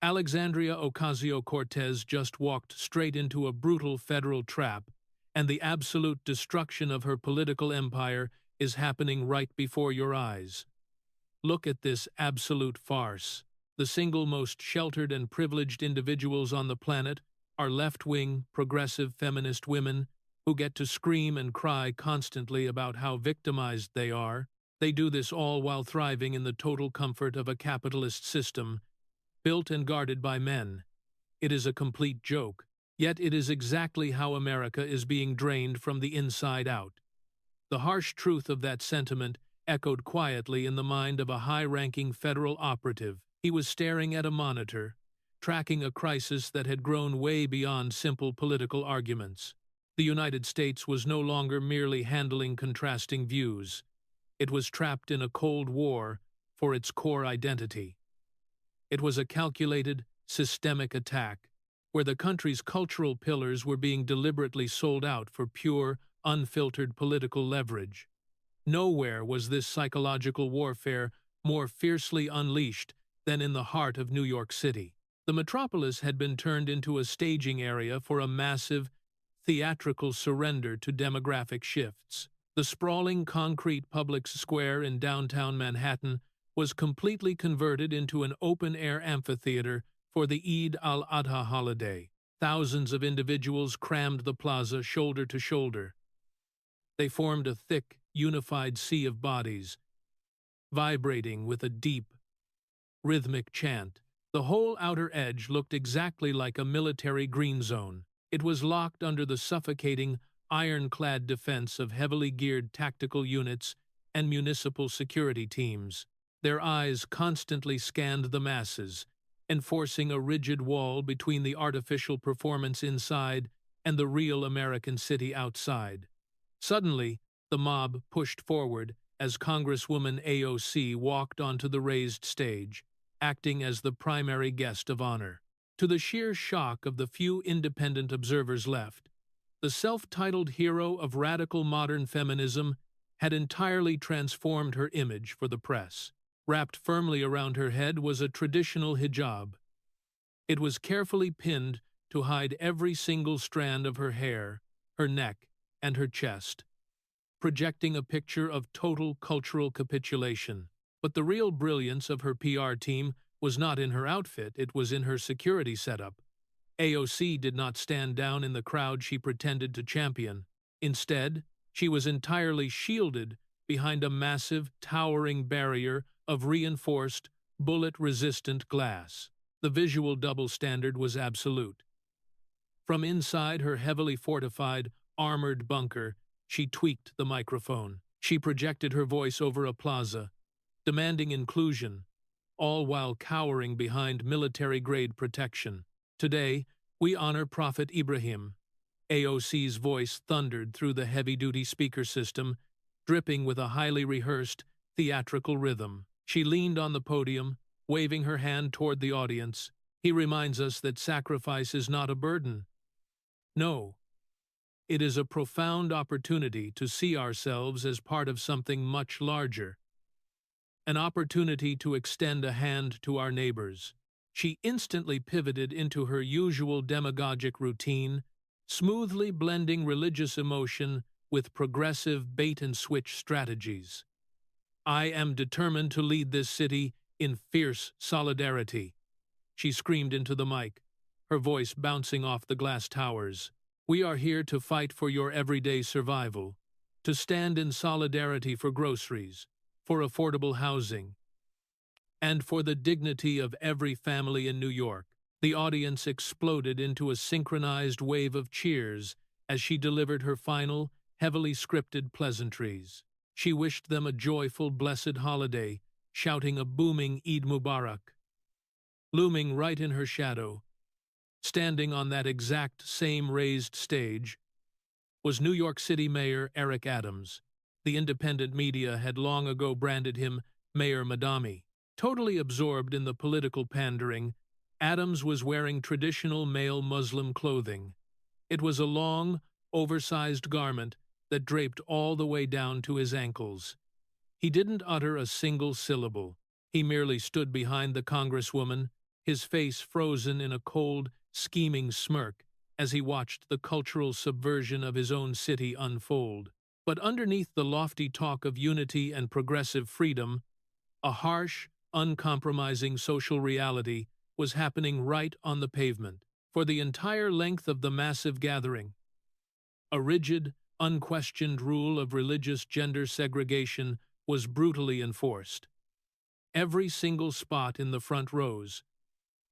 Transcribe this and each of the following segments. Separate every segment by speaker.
Speaker 1: Alexandria Ocasio-Cortez just walked straight into a brutal federal trap, and the absolute destruction of her political empire is happening right before your eyes. Look at this absolute farce. The single most sheltered and privileged individuals on the planet are left-wing, progressive feminist women who get to scream and cry constantly about how victimized they are. They do this all while thriving in the total comfort of a capitalist system built and guarded by men. It is a complete joke, yet it is exactly how America is being drained from the inside out. The harsh truth of that sentiment echoed quietly in the mind of a high-ranking federal operative. He was staring at a monitor, tracking a crisis that had grown way beyond simple political arguments. The United States was no longer merely handling contrasting views. It was trapped in a Cold War for its core identity. It was a calculated, systemic attack, where the country's cultural pillars were being deliberately sold out for pure, unfiltered political leverage. Nowhere was this psychological warfare more fiercely unleashed than in the heart of New York City. The metropolis had been turned into a staging area for a massive, theatrical surrender to demographic shifts. The sprawling concrete public square in downtown Manhattan was completely converted into an open-air amphitheater for the Eid al-Adha holiday. Thousands of individuals crammed the plaza shoulder to shoulder. They formed a thick, unified sea of bodies, vibrating with a deep, rhythmic chant. The whole outer edge looked exactly like a military green zone. It was locked under the suffocating, ironclad defense of heavily geared tactical units and municipal security teams. Their eyes constantly scanned the masses, enforcing a rigid wall between the artificial performance inside and the real American city outside. Suddenly, the mob pushed forward as Congresswoman AOC walked onto the raised stage, acting as the primary guest of honor. To the sheer shock of the few independent observers left, the self-titled hero of radical modern feminism had entirely transformed her image for the press. Wrapped firmly around her head was a traditional hijab. It was carefully pinned to hide every single strand of her hair, her neck, and her chest, projecting a picture of total cultural capitulation. But the real brilliance of her PR team was not in her outfit, it was in her security setup. AOC did not stand down in the crowd she pretended to champion. Instead, she was entirely shielded behind a massive, towering barrier of reinforced, bullet-resistant glass. The visual double standard was absolute. From inside her heavily fortified, armored bunker, she tweaked the microphone. She projected her voice over a plaza, demanding inclusion, all while cowering behind military-grade protection. Today, we honor Prophet Ibrahim. AOC's voice thundered through the heavy-duty speaker system, dripping with a highly rehearsed, theatrical rhythm. She leaned on the podium, waving her hand toward the audience. He reminds us that sacrifice is not a burden. No, it is a profound opportunity to see ourselves as part of something much larger. An opportunity to extend a hand to our neighbors. She instantly pivoted into her usual demagogic routine, smoothly blending religious emotion with progressive bait-and-switch strategies. I am determined to lead this city in fierce solidarity, she screamed into the mic, her voice bouncing off the glass towers. We are here to fight for your everyday survival, to stand in solidarity for groceries, for affordable housing, and for the dignity of every family in New York. The audience exploded into a synchronized wave of cheers as she delivered her final, heavily scripted pleasantries. She wished them a joyful, blessed holiday, shouting a booming Eid Mubarak. Looming right in her shadow, standing on that exact same raised stage, was New York City Mayor Eric Adams. The independent media had long ago branded him Mayor Madami. Totally absorbed in the political pandering, Adams was wearing traditional male Muslim clothing. It was a long, oversized garment that draped all the way down to his ankles. He didn't utter a single syllable. He merely stood behind the Congresswoman, his face frozen in a cold, scheming smirk as he watched the cultural subversion of his own city unfold. But underneath the lofty talk of unity and progressive freedom, a harsh, uncompromising social reality was happening right on the pavement. For the entire length of the massive gathering, a rigid, unquestioned rule of religious gender segregation was brutally enforced. Every single spot in the front rows,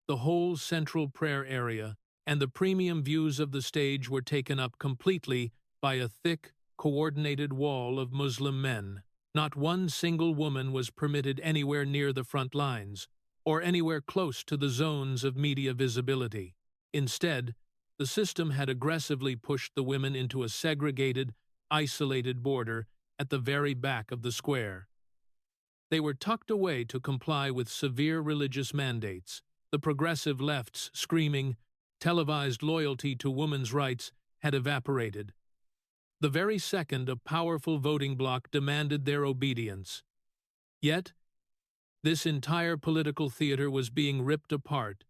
Speaker 1: the whole central prayer area, and the premium views of the stage were taken up completely by a thick, coordinated wall of Muslim men. Not one single woman was permitted anywhere near the front lines, or anywhere close to the zones of media visibility. Instead, the system had aggressively pushed the women into a segregated, isolated border at the very back of the square. They were tucked away to comply with severe religious mandates, the progressive left's screaming, televised loyalty to women's rights had evaporated. The very second a powerful voting bloc demanded their obedience. Yet, this entire political theater was being ripped apart,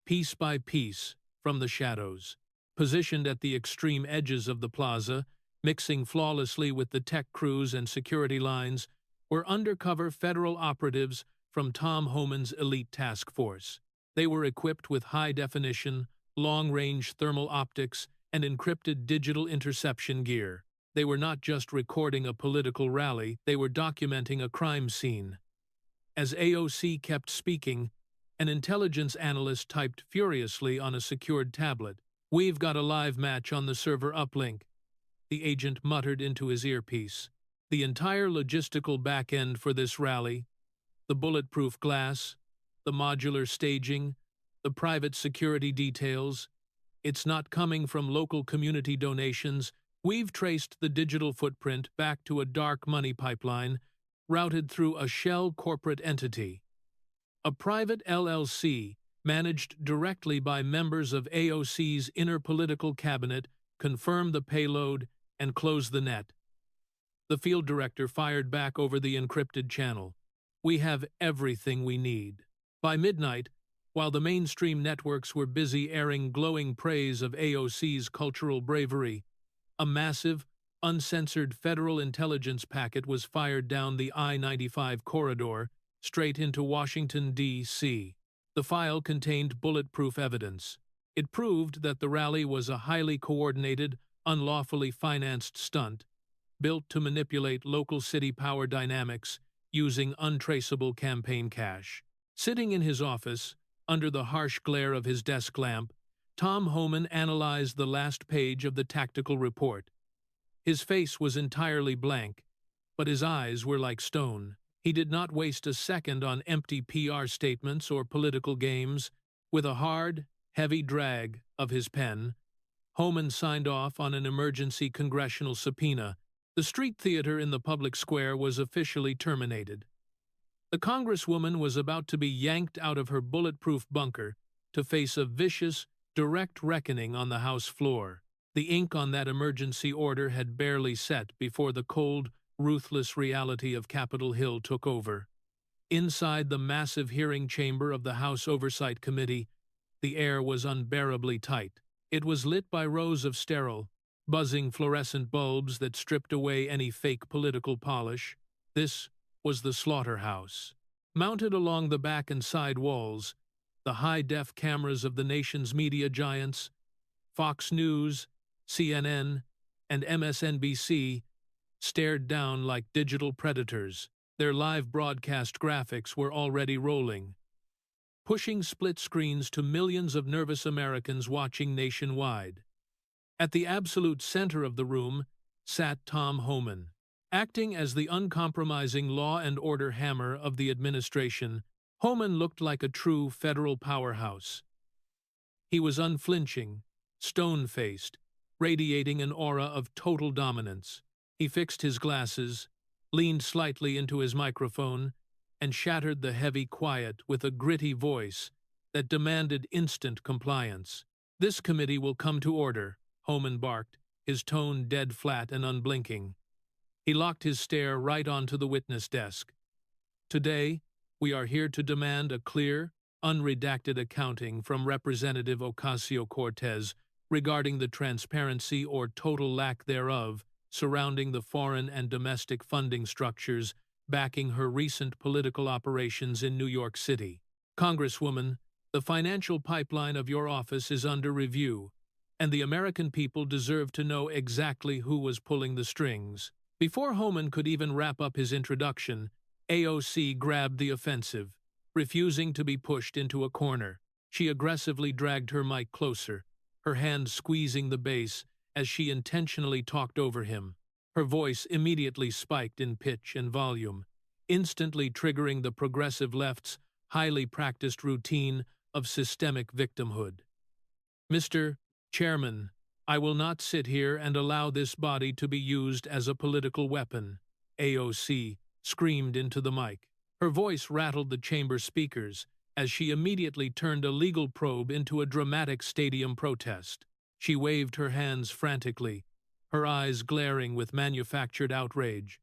Speaker 1: piece by piece, from the shadows. Positioned at the extreme edges of the plaza, mixing flawlessly with the tech crews and security lines, were undercover federal operatives from Tom Homan's elite task force. They were equipped with high-definition, long-range thermal optics and encrypted digital interception gear. They were not just recording a political rally, they were documenting a crime scene. As AOC kept speaking, an intelligence analyst typed furiously on a secured tablet. "We've got a live match on the server uplink," the agent muttered into his earpiece. The entire logistical back-end for this rally, the bulletproof glass, the modular staging, the private security details, it's not coming from local community donations. We've traced the digital footprint back to a dark money pipeline routed through a shell corporate entity. A private LLC, managed directly by members of AOC's inner political cabinet, confirmed the payload and closed the net. The field director fired back over the encrypted channel. "We have everything we need." By midnight, while the mainstream networks were busy airing glowing praise of AOC's cultural bravery, a massive, uncensored federal intelligence packet was fired down the I-95 corridor straight into Washington, D.C. The file contained bulletproof evidence. It proved that the rally was a highly coordinated, unlawfully financed stunt, built to manipulate local city power dynamics using untraceable campaign cash. Sitting in his office, under the harsh glare of his desk lamp, Tom Homan analyzed the last page of the tactical report. His face was entirely blank, but his eyes were like stone. He did not waste a second on empty PR statements or political games. With a hard, heavy drag of his pen, Homan signed off on an emergency congressional subpoena. The street theater in the public square was officially terminated. The Congresswoman was about to be yanked out of her bulletproof bunker to face a vicious, direct reckoning on the House floor. The ink on that emergency order had barely set before the cold, ruthless reality of Capitol Hill took over. Inside the massive hearing chamber of the House Oversight Committee, the air was unbearably tight. It was lit by rows of sterile, buzzing fluorescent bulbs that stripped away any fake political polish. This was the slaughterhouse. Mounted along the back and side walls, the high-def cameras of the nation's media giants, Fox News, CNN, and MSNBC, stared down like digital predators. Their live broadcast graphics were already rolling, pushing split screens to millions of nervous Americans watching nationwide. At the absolute center of the room sat Tom Homan. Acting as the uncompromising law and order hammer of the administration, Homan looked like a true federal powerhouse. He was unflinching, stone-faced, radiating an aura of total dominance. He fixed his glasses, leaned slightly into his microphone, and shattered the heavy quiet with a gritty voice that demanded instant compliance. "This committee will come to order," Homan barked, his tone dead flat and unblinking. He locked his stare right onto the witness desk. "Today, we are here to demand a clear, unredacted accounting from Representative Ocasio-Cortez regarding the transparency or total lack thereof surrounding the foreign and domestic funding structures backing her recent political operations in New York City. Congresswoman, the financial pipeline of your office is under review, and the American people deserve to know exactly who was pulling the strings. Before Homan could even wrap up his introduction, AOC grabbed the offensive. Refusing to be pushed into a corner, she aggressively dragged her mic closer, her hand squeezing the base as she intentionally talked over him. Her voice immediately spiked in pitch and volume, instantly triggering the progressive left's highly practiced routine of systemic victimhood. Mr. Chairman, I will not sit here and allow this body to be used as a political weapon, AOC screamed into the mic. Her voice rattled the chamber speakers as she immediately turned a legal probe into a dramatic stadium protest. She waved her hands frantically, her eyes glaring with manufactured outrage.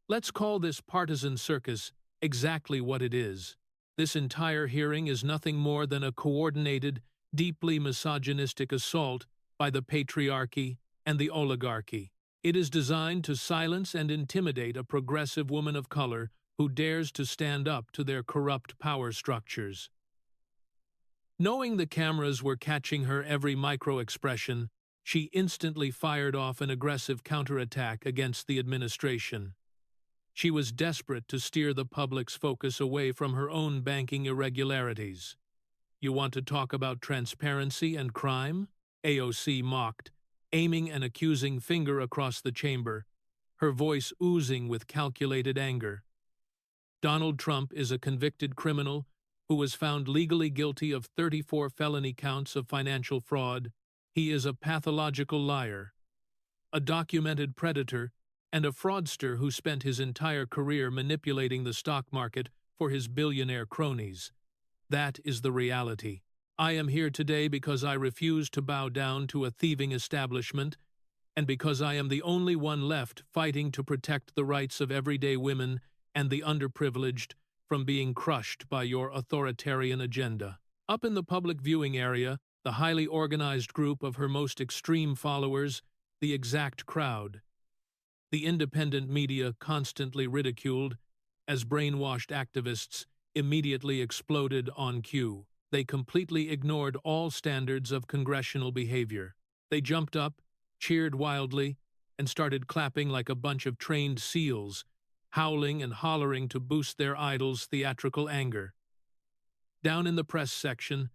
Speaker 1: Let's call this partisan circus exactly what it is. This entire hearing is nothing more than a coordinated, deeply misogynistic assault by the patriarchy and the oligarchy. It is designed to silence and intimidate a progressive woman of color who dares to stand up to their corrupt power structures. Knowing the cameras were catching her every micro-expression, she instantly fired off an aggressive counterattack against the administration. She was desperate to steer the public's focus away from her own banking irregularities. You want to talk about transparency and crime? AOC mocked, aiming an accusing finger across the chamber, her voice oozing with calculated anger. Donald Trump is a convicted criminal who was found legally guilty of 34 felony counts of financial fraud. He is a pathological liar, a documented predator, and a fraudster who spent his entire career manipulating the stock market for his billionaire cronies. That is the reality. I am here today because I refuse to bow down to a thieving establishment, and because I am the only one left fighting to protect the rights of everyday women and the underprivileged from being crushed by your authoritarian agenda. Up in the public viewing area, the highly organized group of her most extreme followers, the exact crowd. The independent media constantly ridiculed, as brainwashed activists immediately exploded on cue. They completely ignored all standards of congressional behavior. They jumped up, cheered wildly, and started clapping like a bunch of trained seals, howling and hollering to boost their idol's theatrical anger. Down in the press section,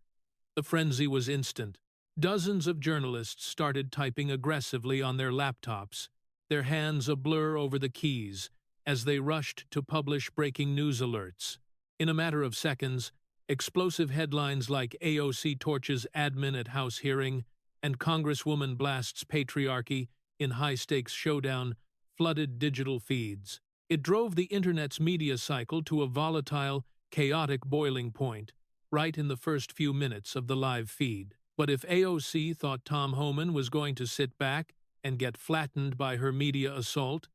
Speaker 1: the frenzy was instant. Dozens of journalists started typing aggressively on their laptops, their hands a blur over the keys, as they rushed to publish breaking news alerts. In a matter of seconds, explosive headlines like AOC torches admin at House hearing and Congresswoman blasts patriarchy in high-stakes showdown flooded digital feeds. It drove the internet's media cycle to a volatile, chaotic boiling point, right in the first few minutes of the live feed. But if AOC thought Tom Homan was going to sit back and get flattened by her media assault,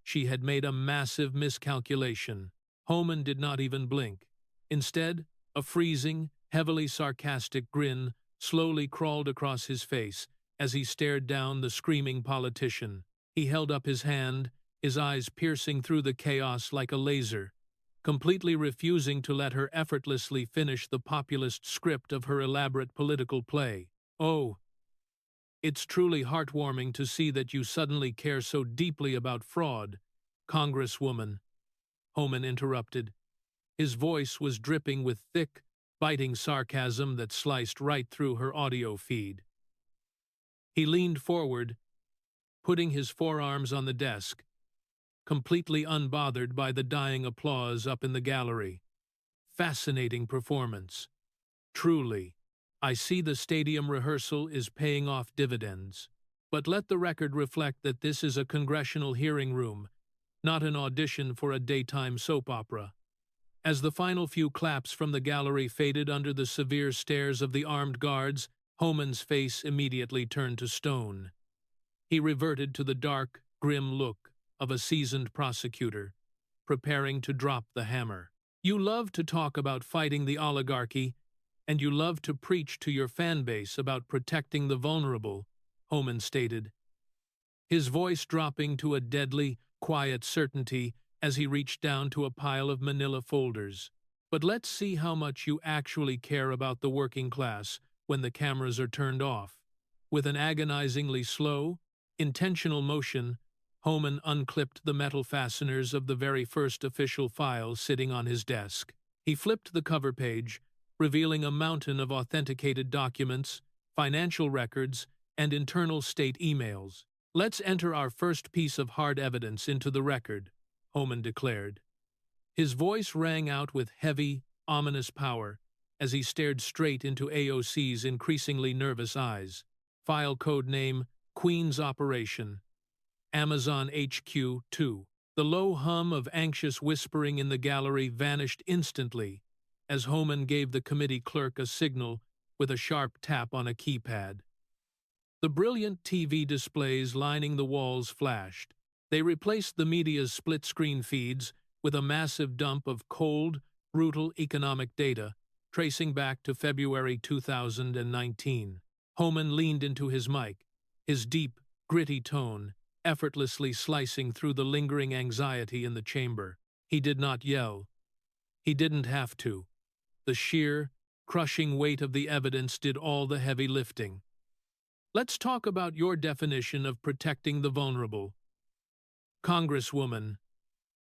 Speaker 1: she had made a massive miscalculation. Homan did not even blink. Instead, a freezing, heavily sarcastic grin slowly crawled across his face as he stared down the screaming politician. He held up his hand, his eyes piercing through the chaos like a laser, completely refusing to let her effortlessly finish the populist script of her elaborate political play. Oh, it's truly heartwarming to see that you suddenly care so deeply about fraud, Congresswoman, Homan interrupted. His voice was dripping with thick, biting sarcasm that sliced right through her audio feed. He leaned forward, putting his forearms on the desk, completely unbothered by the dying applause up in the gallery. Fascinating performance. Truly, I see the stadium rehearsal is paying off dividends. But let the record reflect that this is a congressional hearing room, not an audition for a daytime soap opera. As the final few claps from the gallery faded under the severe stares of the armed guards, Homan's face immediately turned to stone. He reverted to the dark, grim look of a seasoned prosecutor, preparing to drop the hammer. You love to talk about fighting the oligarchy, and you love to preach to your fan base about protecting the vulnerable, Homan stated, his voice dropping to a deadly, quiet certainty as he reached down to a pile of manila folders. But let's see how much you actually care about the working class when the cameras are turned off. With an agonizingly slow, intentional motion, Homan unclipped the metal fasteners of the very first official file sitting on his desk. He flipped the cover page, revealing a mountain of authenticated documents, financial records, and internal state emails. "Let's enter our first piece of hard evidence into the record," Homan declared. His voice rang out with heavy, ominous power as he stared straight into AOC's increasingly nervous eyes. File code name, Queen's Operation. Amazon HQ 2. The low hum of anxious whispering in the gallery vanished instantly as Homan gave the committee clerk a signal with a sharp tap on a keypad. The brilliant TV displays lining the walls flashed. They replaced the media's split-screen feeds with a massive dump of cold, brutal economic data tracing back to February 2019. Homan leaned into his mic, his deep, gritty tone effortlessly slicing through the lingering anxiety in the chamber. He did not yell. He didn't have to. The sheer, crushing weight of the evidence did all the heavy lifting. "Let's talk about your definition of protecting the vulnerable, Congresswoman,"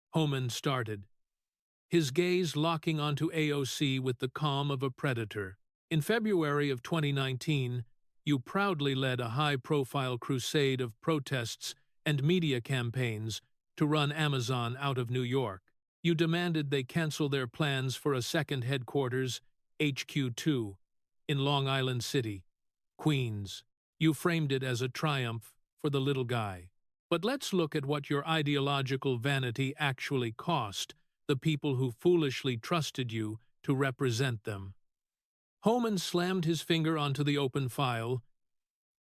Speaker 1: Homan started, his gaze locking onto AOC with the calm of a predator. "In February of 2019, you proudly led a high-profile crusade of protests and media campaigns to run Amazon out of New York. You demanded they cancel their plans for a second headquarters, HQ2, in Long Island City, Queens. You framed it as a triumph for the little guy. But let's look at what your ideological vanity actually cost the people who foolishly trusted you to represent them." Homan slammed his finger onto the open file,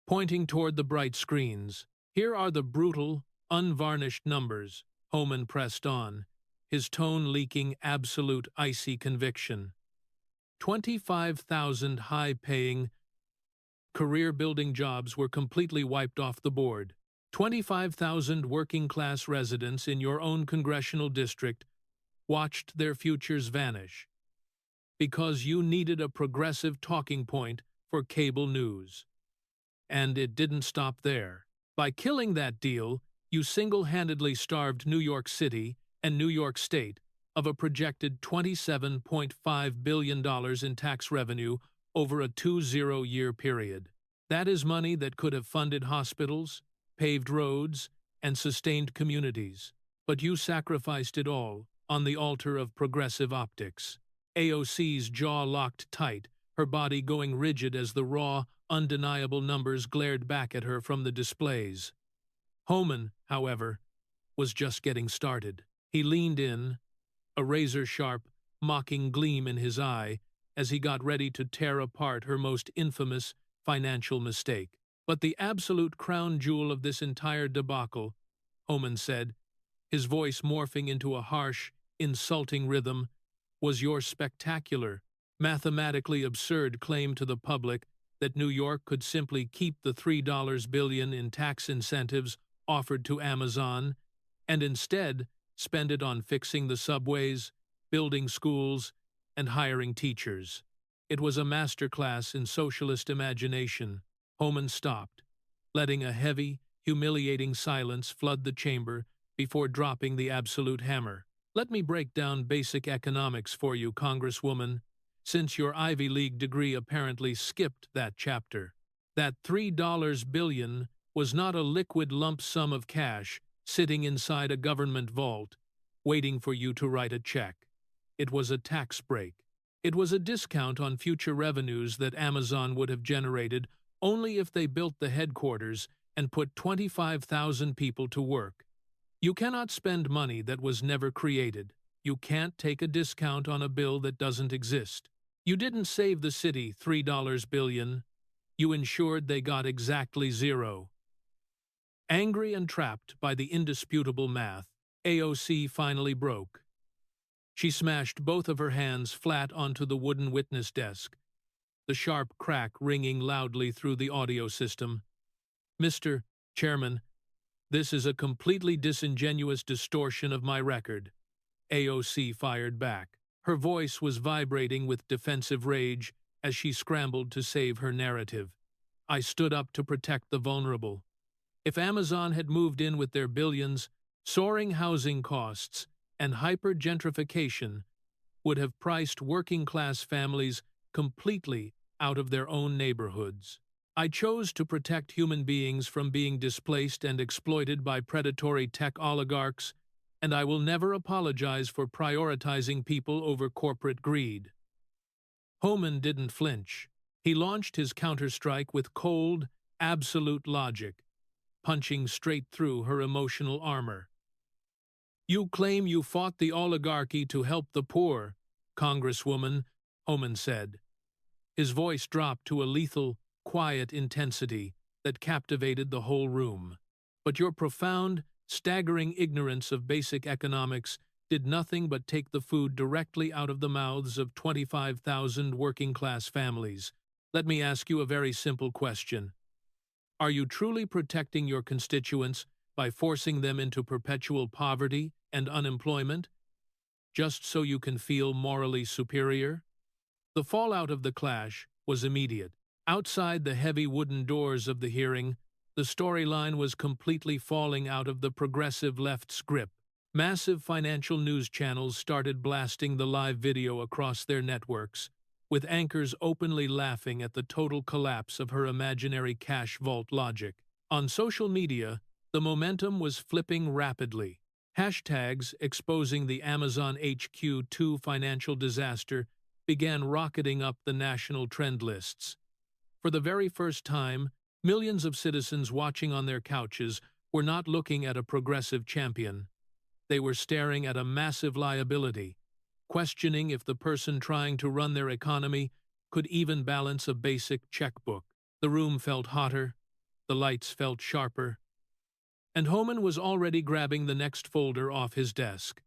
Speaker 1: pointing toward the bright screens. "Here are the brutal, unvarnished numbers," Homan pressed on, his tone leaking absolute icy conviction. 25,000 high-paying, career-building jobs were completely wiped off the board. 25,000 working-class residents in your own congressional district watched their futures vanish because you needed a progressive talking point for cable news. And it didn't stop there. By killing that deal, you single-handedly starved New York City and New York State of a projected $27.5 billion in tax revenue over a 20-year period. That is money that could have funded hospitals, paved roads, and sustained communities. But you sacrificed it all on the altar of progressive optics. AOC's jaw locked tight, her body going rigid as the raw, undeniable numbers glared back at her from the displays. Homan, however, was just getting started. He leaned in, a razor-sharp, mocking gleam in his eye, as he got ready to tear apart her most infamous financial mistake. "But the absolute crown jewel of this entire debacle," Homan said, his voice morphing into a harsh, insulting rhythm, "was your spectacular, mathematically absurd claim to the public that New York could simply keep the $3 billion in tax incentives offered to Amazon and instead spend it on fixing the subways, building schools, and hiring teachers. It was a masterclass in socialist imagination." Homan stopped, letting a heavy, humiliating silence flood the chamber before dropping the absolute hammer. "Let me break down basic economics for you, Congresswoman, since your Ivy League degree apparently skipped that chapter. That $3 billion was not a liquid lump sum of cash sitting inside a government vault, waiting for you to write a check. It was a tax break. It was a discount on future revenues that Amazon would have generated only if they built the headquarters and put 25,000 people to work. You cannot spend money that was never created. You can't take a discount on a bill that doesn't exist. You didn't save the city $3 billion. You ensured they got exactly zero." Angry and trapped by the indisputable math, AOC finally broke. She smashed both of her hands flat onto the wooden witness desk, the sharp crack ringing loudly through the audio system. "Mr. Chairman, this is a completely disingenuous distortion of my record," AOC fired back. Her voice was vibrating with defensive rage as she scrambled to save her narrative. "I stood up to protect the vulnerable. If Amazon had moved in with their billions, soaring housing costs and hyper-gentrification would have priced working-class families completely out of their own neighborhoods. I chose to protect human beings from being displaced and exploited by predatory tech oligarchs, and I will never apologize for prioritizing people over corporate greed." Homan didn't flinch. He launched his counterstrike with cold, absolute logic, punching straight through her emotional armor. "You claim you fought the oligarchy to help the poor, Congresswoman," Homan said. His voice dropped to a lethal, quiet intensity that captivated the whole room. "But your profound, staggering ignorance of basic economics did nothing but take the food directly out of the mouths of 25,000 working-class families. Let me ask you a very simple question. Are you truly protecting your constituents by forcing them into perpetual poverty and unemployment, just so you can feel morally superior?" The fallout of the clash was immediate. Outside the heavy wooden doors of the hearing, the storyline was completely falling out of the progressive left's grip. Massive financial news channels started blasting the live video across their networks, with anchors openly laughing at the total collapse of her imaginary cash vault logic. On social media, the momentum was flipping rapidly. Hashtags exposing the Amazon HQ2 financial disaster began rocketing up the national trend lists. For the very first time, millions of citizens watching on their couches were not looking at a progressive champion. They were staring at a massive liability, questioning if the person trying to run their economy could even balance a basic checkbook. The room felt hotter, the lights felt sharper, and Homan was already grabbing the next folder off his desk.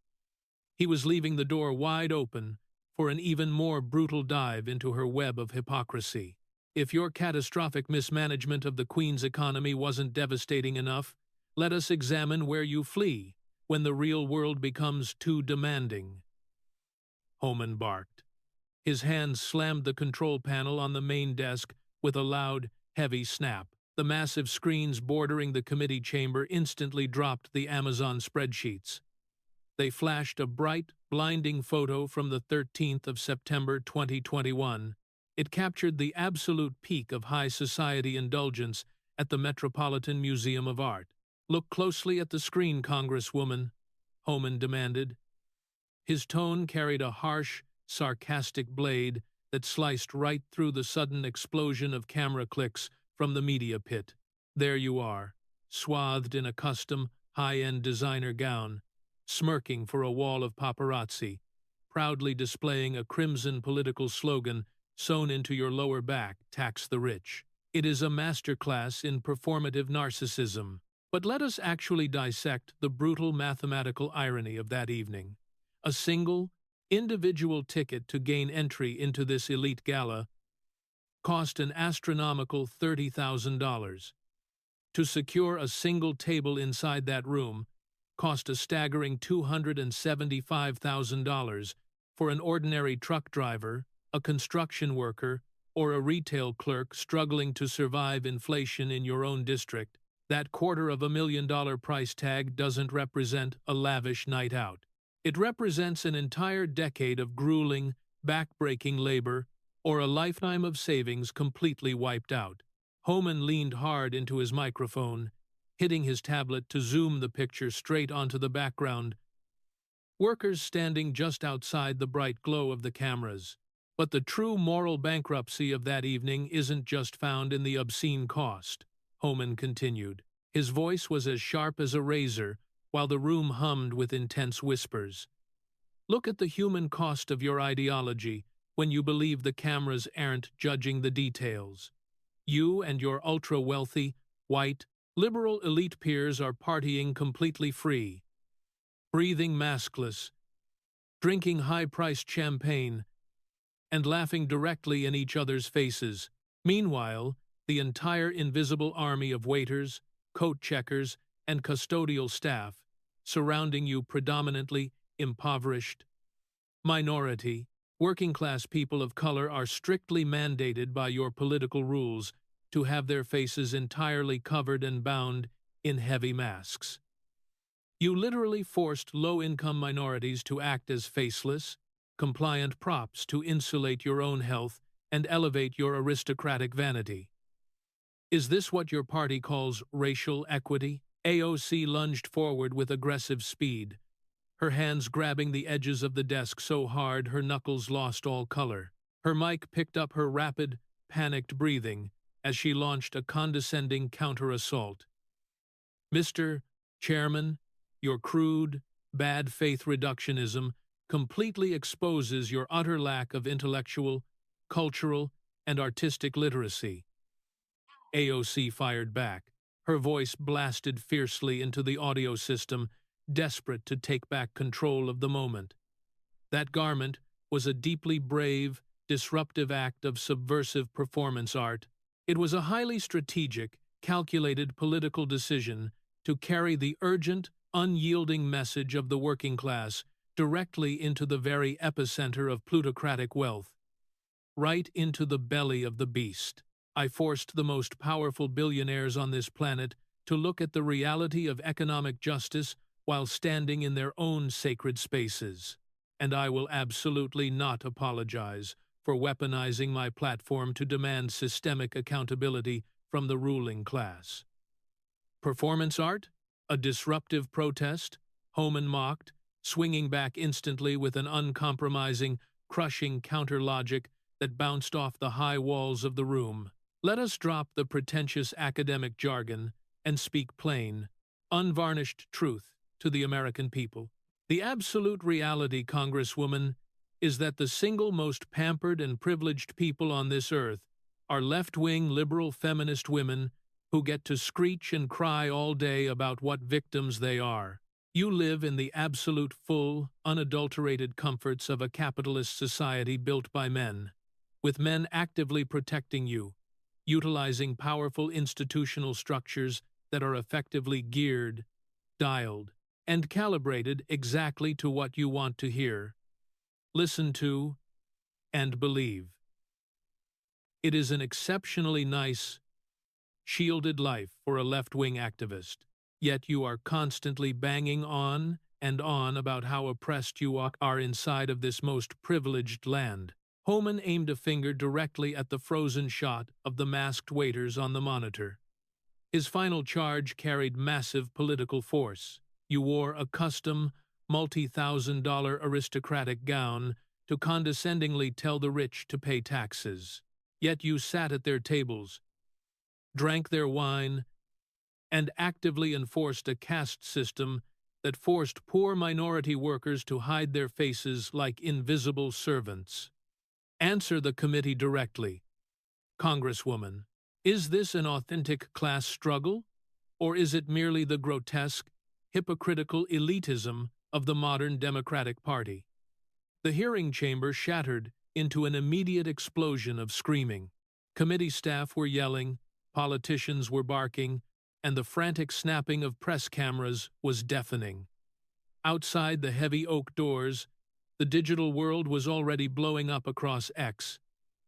Speaker 1: He was leaving the door wide open for an even more brutal dive into her web of hypocrisy. If your catastrophic mismanagement of the Queen's economy wasn't devastating enough, let us examine where you flee when the real world becomes too demanding." Homan barked. His hand slammed the control panel on the main desk with a loud, heavy snap. The massive screens bordering the committee chamber instantly dropped the Amazon spreadsheets. They flashed a bright, blinding photo from the 13th of September 2021. It captured the absolute peak of high society indulgence at the Metropolitan Museum of Art. "Look closely at the screen, Congresswoman," Homan demanded. His tone carried a harsh, sarcastic blade that sliced right through the sudden explosion of camera clicks from the media pit. "There you are, swathed in a custom, high-end designer gown, smirking for a wall of paparazzi, proudly displaying a crimson political slogan sewn into your lower back, 'Tax the rich.' It is a masterclass in performative narcissism. But let us actually dissect the brutal mathematical irony of that evening. A single, individual ticket to gain entry into this elite gala cost an astronomical $30,000. To secure a single table inside that room cost a staggering $275,000 for an ordinary truck driver, a construction worker, or a retail clerk struggling to survive inflation in your own district. That $250,000 price tag doesn't represent a lavish night out. It represents an entire decade of grueling, back-breaking labor or a lifetime of savings completely wiped out. Homan leaned hard into his microphone, hitting his tablet to zoom the picture straight onto the background. Workers standing just outside the bright glow of the cameras. But the true moral bankruptcy of that evening isn't just found in the obscene cost, Homan continued. His voice was as sharp as a razor, while the room hummed with intense whispers. Look at the human cost of your ideology when you believe the cameras aren't judging the details. You and your ultra-wealthy, white, liberal elite peers are partying completely free, breathing maskless, drinking high-priced champagne, and laughing directly in each other's faces. Meanwhile, the entire invisible army of waiters, coat checkers, and custodial staff surrounding you, predominantly impoverished minority, working-class people of color, are strictly mandated by your political rules to have their faces entirely covered and bound in heavy masks. You literally forced low-income minorities to act as faceless, compliant props to insulate your own health and elevate your aristocratic vanity. Is this what your party calls racial equity? AOC lunged forward with aggressive speed, her hands grabbing the edges of the desk so hard her knuckles lost all color. Her mic picked up her rapid, panicked breathing as she launched a condescending counter-assault. Mr. Chairman, your crude, bad-faith reductionism completely exposes your utter lack of intellectual, cultural, and artistic literacy. AOC fired back, her voice blasted fiercely into the audio system, desperate to take back control of the moment. That garment was a deeply brave, disruptive act of subversive performance art. It was a highly strategic, calculated political decision to carry the urgent, unyielding message of the working class directly into the very epicenter of plutocratic wealth, right into the belly of the beast. I forced the most powerful billionaires on this planet to look at the reality of economic justice while standing in their own sacred spaces. And I will absolutely not apologize for weaponizing my platform to demand systemic accountability from the ruling class. Performance art? A disruptive protest? Homan mocked, swinging back instantly with an uncompromising, crushing counter-logic that bounced off the high walls of the room. Let us drop the pretentious academic jargon and speak plain, unvarnished truth to the American people. The absolute reality, Congresswoman, is that the single most pampered and privileged people on this earth are left-wing liberal feminist women who get to screech and cry all day about what victims they are. You live in the absolute full, unadulterated comforts of a capitalist society built by men, with men actively protecting you, utilizing powerful institutional structures that are effectively geared, dialed, and calibrated exactly to what you want to hear, listen to, and believe. It is an exceptionally nice, shielded life for a left-wing activist, yet you are constantly banging on and on about how oppressed you are inside of this most privileged land. Homan aimed a finger directly at the frozen shot of the masked waiters on the monitor. His final charge carried massive political force. You wore a custom, multi-$1,000 aristocratic gown to condescendingly tell the rich to pay taxes. Yet you sat at their tables, drank their wine, and actively enforced a caste system that forced poor minority workers to hide their faces like invisible servants. Answer the committee directly. Congresswoman, is this an authentic class struggle, or is it merely the grotesque, hypocritical elitism of the modern Democratic Party? The hearing chamber shattered into an immediate explosion of screaming. Committee staff were yelling, politicians were barking, and the frantic snapping of press cameras was deafening. Outside the heavy oak doors, the digital world was already blowing up across X.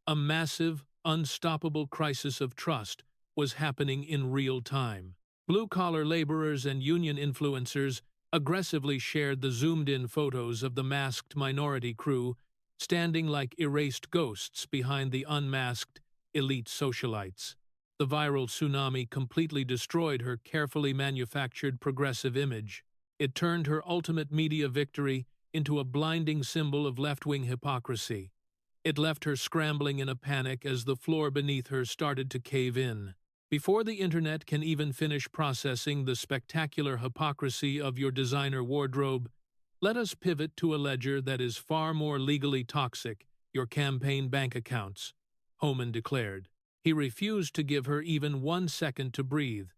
Speaker 1: A massive, unstoppable crisis of trust was happening in real time. Blue-collar laborers and union influencers aggressively shared the zoomed-in photos of the masked minority crew standing like erased ghosts behind the unmasked elite socialites. The viral tsunami completely destroyed her carefully manufactured progressive image. It turned her ultimate media victory into a blinding symbol of left-wing hypocrisy. It left her scrambling in a panic as the floor beneath her started to cave in. Before the internet can even finish processing the spectacular hypocrisy of your designer wardrobe, let us pivot to a ledger that is far more legally toxic, your campaign bank accounts, Homan declared. He refused to give her even 1 second to breathe,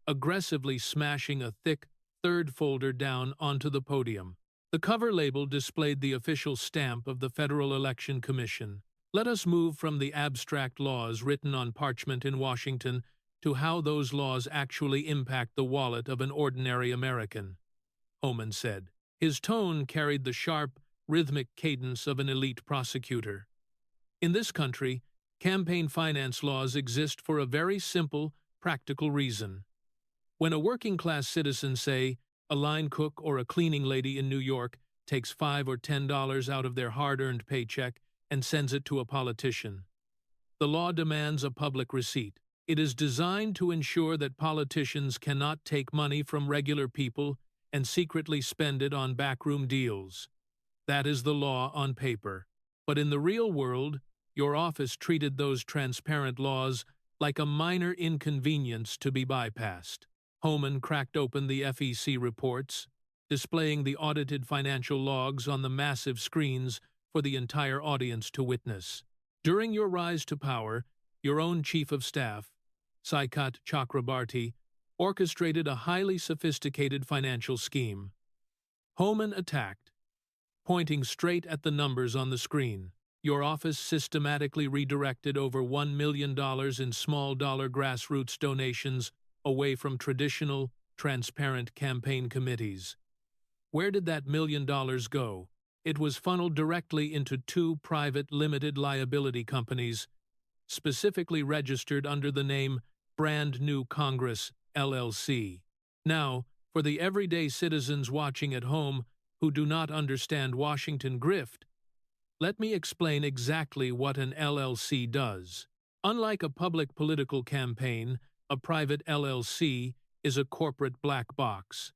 Speaker 1: aggressively smashing a thick third folder down onto the podium. The cover label displayed the official stamp of the Federal Election Commission. Let us move from the abstract laws written on parchment in Washington to how those laws actually impact the wallet of an ordinary American, Homan said. His tone carried the sharp, rhythmic cadence of an elite prosecutor. In this country, campaign finance laws exist for a very simple, practical reason. When a working-class citizen, say, a line cook or a cleaning lady in New York, takes $5 or $10 out of their hard-earned paycheck and sends it to a politician, the law demands a public receipt. It is designed to ensure that politicians cannot take money from regular people and secretly spend it on backroom deals. That is the law on paper. But in the real world, your office treated those transparent laws like a minor inconvenience to be bypassed. Homan cracked open the FEC reports, displaying the audited financial logs on the massive screens for the entire audience to witness. During your rise to power, your own chief of staff, Saikat Chakrabarti, orchestrated a highly sophisticated financial scheme. Homan attacked, pointing straight at the numbers on the screen. Your office systematically redirected over $1 million in small-dollar grassroots donations away from traditional, transparent campaign committees. Where did that $1 million go? It was funneled directly into two private limited liability companies, specifically registered under the name Brand New Congress, LLC. Now, for the everyday citizens watching at home who do not understand Washington grift, let me explain exactly what an LLC does. Unlike a public political campaign, a private LLC is a corporate black box.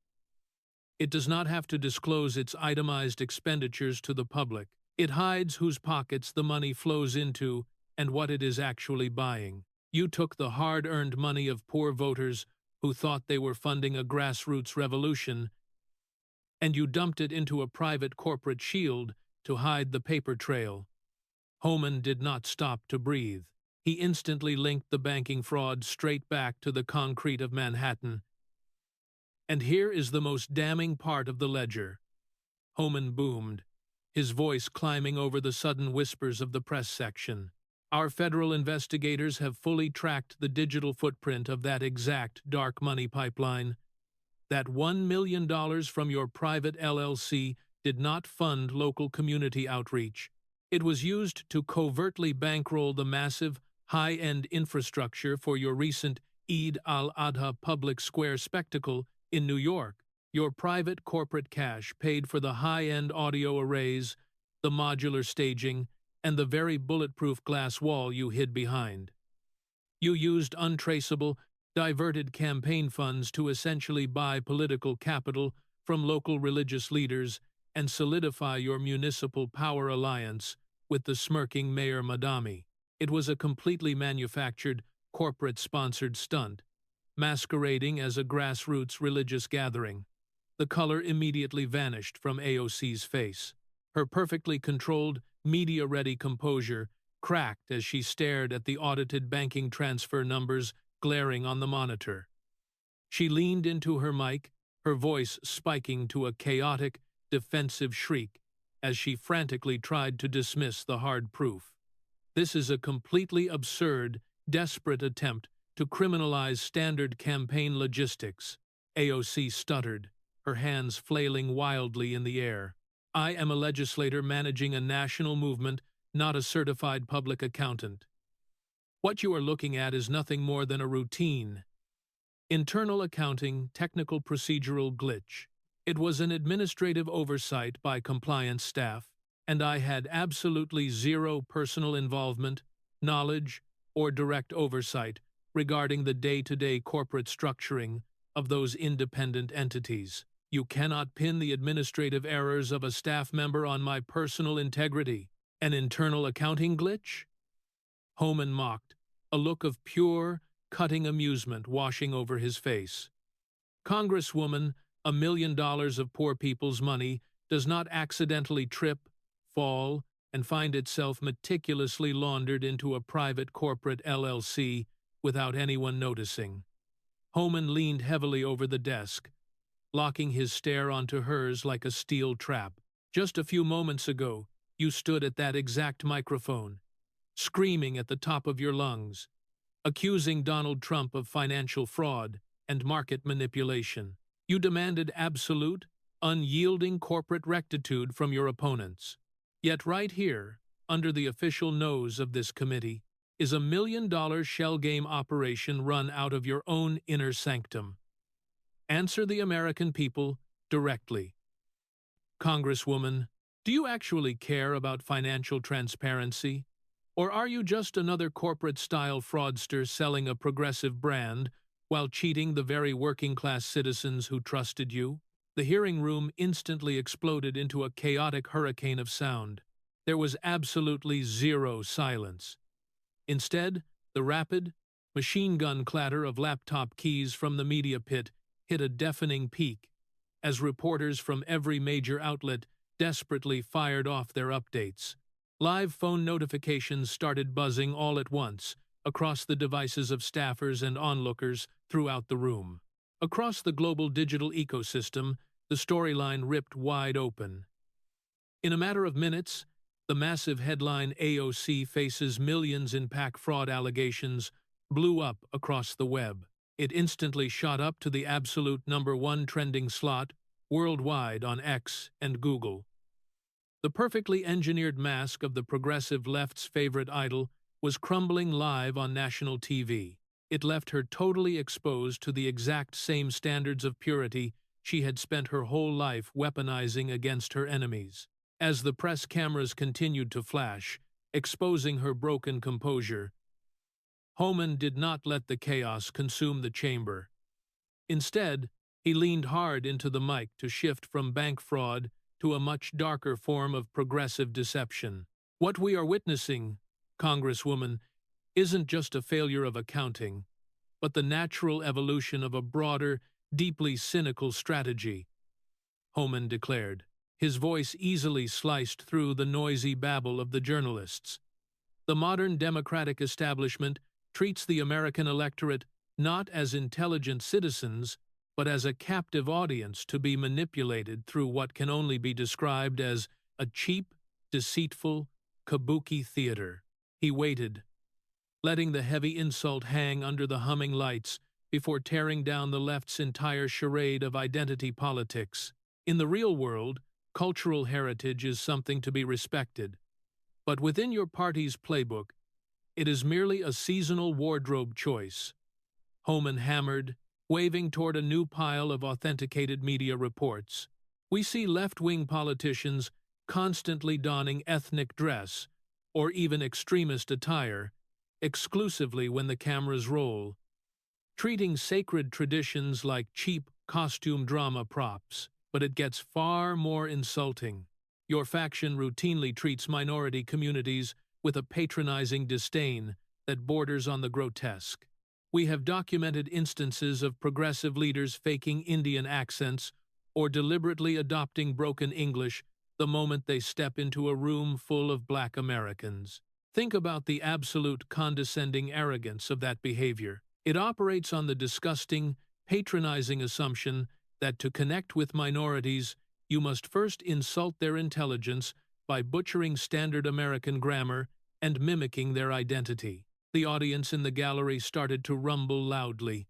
Speaker 1: It does not have to disclose its itemized expenditures to the public. It hides whose pockets the money flows into and what it is actually buying. You took the hard-earned money of poor voters who thought they were funding a grassroots revolution, and you dumped it into a private corporate shield to hide the paper trail. Homan did not stop to breathe. He instantly linked the banking fraud straight back to the concrete of Manhattan. And here is the most damning part of the ledger. Homan boomed, his voice climbing over the sudden whispers of the press section. Our federal investigators have fully tracked the digital footprint of that exact dark money pipeline. That $1 million from your private LLC did not fund local community outreach. It was used to covertly bankroll the massive, high-end infrastructure for your recent Eid al-Adha public square spectacle in New York. Your private corporate cash paid for the high-end audio arrays, the modular staging, and the very bulletproof glass wall you hid behind. You used untraceable, diverted campaign funds to essentially buy political capital from local religious leaders and solidify your municipal power alliance with the smirking Mayor Madami. It was a completely manufactured, corporate-sponsored stunt, masquerading as a grassroots religious gathering. The color immediately vanished from AOC's face. Her perfectly controlled, media-ready composure cracked as she stared at the audited banking transfer numbers glaring on the monitor. She leaned into her mic, her voice spiking to a chaotic, defensive shriek as she frantically tried to dismiss the hard proof. This is a completely absurd, desperate attempt to criminalize standard campaign logistics. AOC stuttered, her hands flailing wildly in the air. I am a legislator managing a national movement, not a certified public accountant. What you are looking at is nothing more than a routine, internal accounting, technical procedural glitch. It was an administrative oversight by compliance staff, and I had absolutely zero personal involvement, knowledge, or direct oversight regarding the day-to-day corporate structuring of those independent entities. You cannot pin the administrative errors of a staff member on my personal integrity. An internal accounting glitch? Homan mocked, a look of pure, cutting amusement washing over his face. Congresswoman, $1 million of poor people's money does not accidentally trip, fall, and find itself meticulously laundered into a private corporate LLC without anyone noticing. Homan leaned heavily over the desk, locking his stare onto hers like a steel trap. Just a few moments ago, you stood at that exact microphone, screaming at the top of your lungs, accusing Donald Trump of financial fraud and market manipulation. You demanded absolute, unyielding corporate rectitude from your opponents. Yet right here, under the official nose of this committee, is a $1 million shell game operation run out of your own inner sanctum. Answer the American people directly. Congresswoman, do you actually care about financial transparency? Or are you just another corporate-style fraudster selling a progressive brand while cheating the very working-class citizens who trusted you? The hearing room instantly exploded into a chaotic hurricane of sound. There was absolutely zero silence. Instead, the rapid, machine-gun clatter of laptop keys from the media pit hit a deafening peak as reporters from every major outlet desperately fired off their updates. Live phone notifications started buzzing all at once across the devices of staffers and onlookers throughout the room. Across the global digital ecosystem, the storyline ripped wide open. In a matter of minutes, the massive headline "AOC faces millions in PAC fraud allegations" blew up across the web. It instantly shot up to the absolute #1 trending slot worldwide on X and Google. The perfectly engineered mask of the progressive left's favorite idol was crumbling live on national TV. It left her totally exposed to the exact same standards of purity she had spent her whole life weaponizing against her enemies. As the press cameras continued to flash, exposing her broken composure, Homan did not let the chaos consume the chamber. Instead, he leaned hard into the mic to shift from bank fraud to a much darker form of progressive deception. What we are witnessing, Congresswoman, isn't just a failure of accounting, but the natural evolution of a broader, deeply cynical strategy, Homan declared, his voice easily sliced through the noisy babble of the journalists. The modern democratic establishment treats the American electorate not as intelligent citizens, but as a captive audience to be manipulated through what can only be described as a cheap, deceitful, kabuki theater. He waited, letting the heavy insult hang under the humming lights before tearing down the left's entire charade of identity politics. In the real world, cultural heritage is something to be respected, but within your party's playbook, it is merely a seasonal wardrobe choice. Homan hammered, waving toward a new pile of authenticated media reports. We see left-wing politicians constantly donning ethnic dress, or even extremist attire, exclusively when the cameras roll, treating sacred traditions like cheap costume drama props. But it gets far more insulting. Your faction routinely treats minority communities with a patronizing disdain that borders on the grotesque. We have documented instances of progressive leaders faking Indian accents or deliberately adopting broken English the moment they step into a room full of Black Americans. Think about the absolute condescending arrogance of that behavior. It operates on the disgusting, patronizing assumption that to connect with minorities, you must first insult their intelligence by butchering standard American grammar and mimicking their identity. The audience in the gallery started to rumble loudly,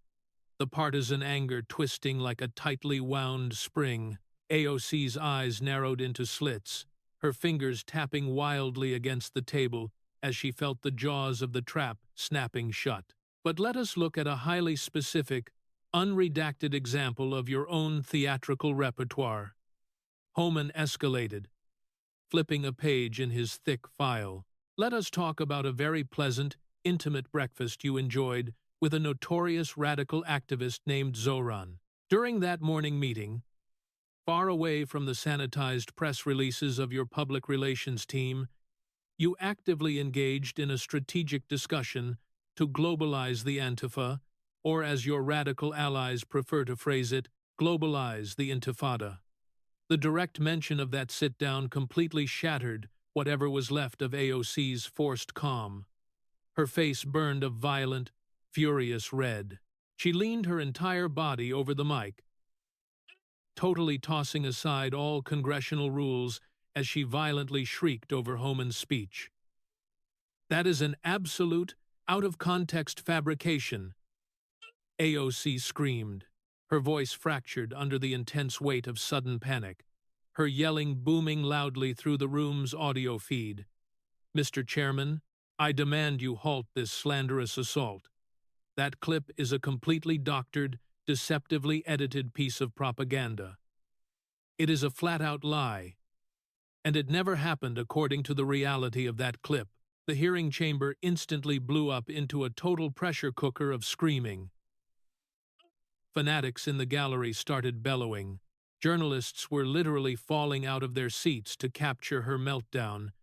Speaker 1: the partisan anger twisting like a tightly wound spring. AOC's eyes narrowed into slits, her fingers tapping wildly against the table as she felt the jaws of the trap snapping shut. But let us look at a highly specific, unredacted example of your own theatrical repertoire. Homan escalated, flipping a page in his thick file. Let us talk about a very pleasant, intimate breakfast you enjoyed with a notorious radical activist named Zoran. During that morning meeting, far away from the sanitized press releases of your public relations team, you actively engaged in a strategic discussion to globalize the Antifa, or as your radical allies prefer to phrase it, globalize the Intifada. The direct mention of that sit-down completely shattered whatever was left of AOC's forced calm. Her face burned a violent, furious red. She leaned her entire body over the mic, totally tossing aside all congressional rules as she violently shrieked over Homan's speech. "That is an absolute, out-of-context fabrication," AOC screamed, her voice fractured under the intense weight of sudden panic, her yelling booming loudly through the room's audio feed. "Mr. Chairman, I demand you halt this slanderous assault. That clip is a completely doctored, deceptively edited piece of propaganda. It is a flat-out lie, and it never happened according to the reality of that clip." The hearing chamber instantly blew up into a total pressure cooker of screaming. Fanatics in the gallery started bellowing. Journalists were literally falling out of their seats to capture her meltdown,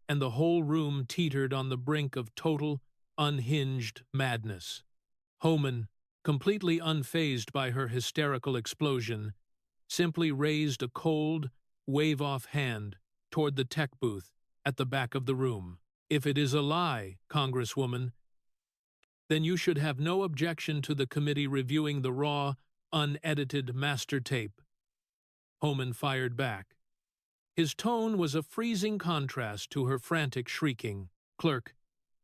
Speaker 1: and the whole room teetered on the brink of total, unhinged madness. Homan, completely unfazed by her hysterical explosion, simply raised a cold, wave-off hand toward the tech booth at the back of the room. "If it is a lie, Congresswoman, then you should have no objection to the committee reviewing the raw, unedited master tape," Homan fired back. His tone was a freezing contrast to her frantic shrieking. "Clerk,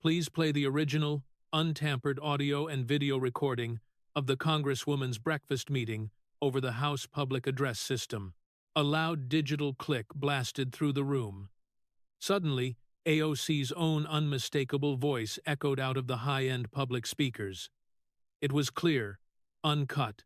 Speaker 1: please play the original, untampered audio and video recording of the Congresswoman's breakfast meeting over the House Public Address System." A loud digital click blasted through the room. Suddenly, AOC's own unmistakable voice echoed out of the high-end public speakers. It was clear, uncut,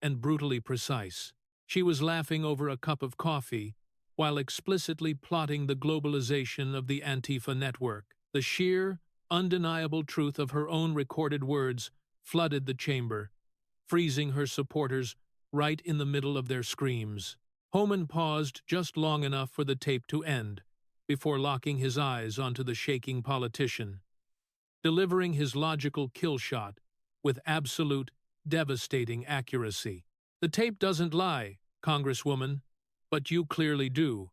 Speaker 1: and brutally precise. She was laughing over a cup of coffee while explicitly plotting the globalization of the Antifa network. The sheer, undeniable truth of her own recorded words flooded the chamber, freezing her supporters right in the middle of their screams. Homan paused just long enough for the tape to end, before locking his eyes onto the shaking politician, delivering his logical kill shot with absolute, devastating accuracy. "The tape doesn't lie, Congresswoman, but you clearly do,"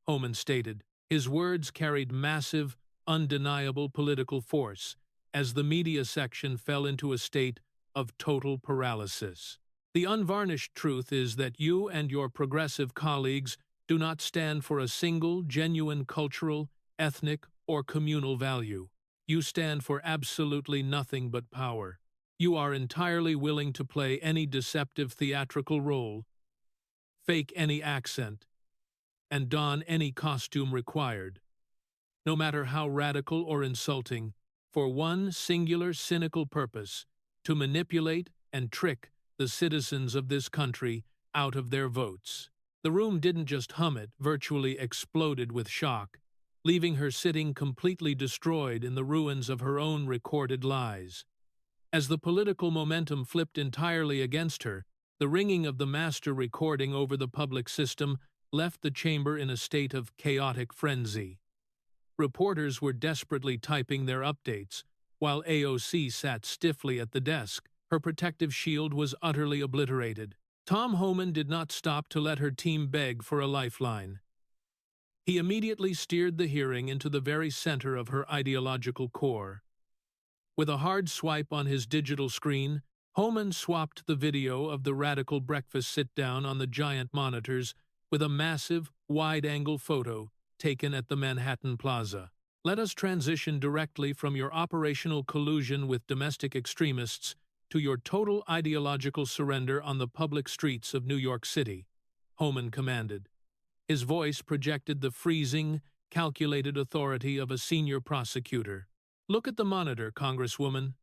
Speaker 1: Homan stated. His words carried massive, undeniable political force as the media section fell into a state of total paralysis. "The unvarnished truth is that you and your progressive colleagues do not stand for a single, genuine cultural, ethnic, or communal value. You stand for absolutely nothing but power. You are entirely willing to play any deceptive theatrical role, fake any accent, and don any costume required, no matter how radical or insulting, for one singular cynical purpose: to manipulate and trick the citizens of this country out of their votes." The room didn't just hum, it virtually exploded with shock, leaving her sitting completely destroyed in the ruins of her own recorded lies. As the political momentum flipped entirely against her, the ringing of the master recording over the public system left the chamber in a state of chaotic frenzy. Reporters were desperately typing their updates, while AOC sat stiffly at the desk. Her protective shield was utterly obliterated. Tom Homan did not stop to let her team beg for a lifeline. He immediately steered the hearing into the very center of her ideological core. With a hard swipe on his digital screen, Homan swapped the video of the radical breakfast sit-down on the giant monitors with a massive, wide-angle photo taken at the Manhattan Plaza. "Let us transition directly from your operational collusion with domestic extremists to your total ideological surrender on the public streets of New York City," Homan commanded. His voice projected the freezing, calculated authority of a senior prosecutor. "Look at the monitor, Congresswoman.